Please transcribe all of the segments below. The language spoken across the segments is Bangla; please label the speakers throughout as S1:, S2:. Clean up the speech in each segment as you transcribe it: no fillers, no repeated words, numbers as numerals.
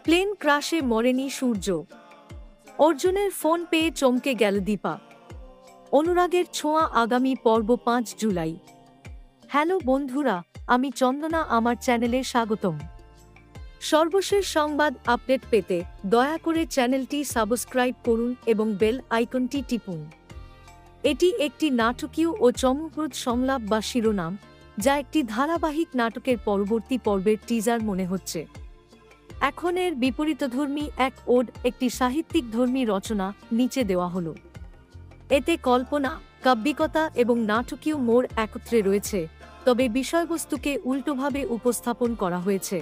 S1: প্লেন ক্রাশে মরেনি সূর্য। অর্জুনের ফোন পেয়ে চমকে গেল দীপা। অনুরাগের ছোঁয়া আগামী পর্ব ৫ জুলাই। হ্যালো বন্ধুরা, আমি চন্দনা, আমার চ্যানেলে স্বাগতম। সর্বশেষ সংবাদ আপডেট পেতে দয়া করে চ্যানেলটি সাবস্ক্রাইব করুন এবং বেল আইকনটি টিপুন। এটি একটি নাটকীয় ও চমকপ্রদ সংলাপ বা শিরোনাম, যা একটি ধারাবাহিক নাটকের পরবর্তী পর্বের টিজার মনে হচ্ছে। এখন এর বিপরীতধর্মী এক ওড, একটি সাহিত্যিকধর্মী রচনা নিচে দেওয়া হলো। এতে কল্পনা, কাব্যিকতা এবং নাটকীয় মোড় একত্রে রয়েছে, তবে বিষয়বস্তুকে উল্টোভাবে উপস্থাপন করা হয়েছে।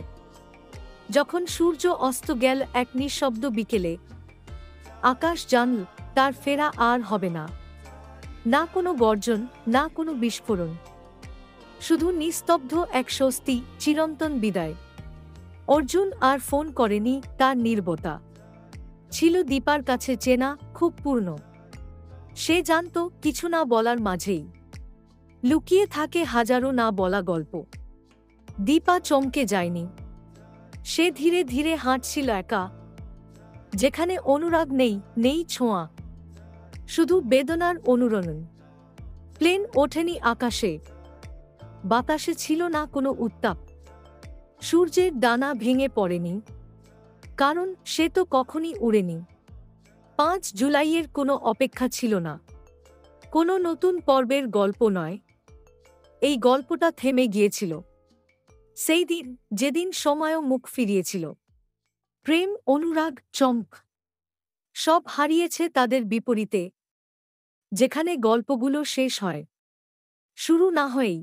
S1: যখন সূর্য অস্ত গেল এক নিঃশব্দ বিকেলে, আকাশ জানল তার ফেরা আর হবে না। না কোনো গর্জন, না কোনো বিস্ফোরণ, শুধু নিস্তব্ধ এক স্বস্তি, চিরন্তন বিদায়। অর্জুন আর ফোন করেনি, তার নীরবতা ছিল দীপার কাছে চেনা, খুব পূর্ণ। সে জানত কিছু না বলার মাঝেই লুকিয়ে থাকে হাজারো না বলা গল্প। দীপা চমকে যায়নি। সে ধীরে ধীরে হাঁটছিল একা, যেখানে অনুরাগ নেই, নেই ছোঁয়া, শুধু বেদনার অনুরণন। প্লেন ওঠেনি আকাশে, বাতাসে ছিল না কোনো উত্তাপ। সূর্যের ডানা ভেঙে পড়েনি, কারণ সে তো কখনই উড়েনি। ৫ জুলাইয়ের কোনো অপেক্ষা ছিল না, কোনো নতুন পর্বের গল্প নয়। এই গল্পটা থেমে গিয়েছিল সেই দিন, যেদিন সময়ও মুখ ফিরিয়েছিল। প্রেম, অনুরাগ, চমক সব হারিয়েছে তাদের বিপরীতে। যেখানে গল্পগুলো শেষ হয় শুরু না হয়েই।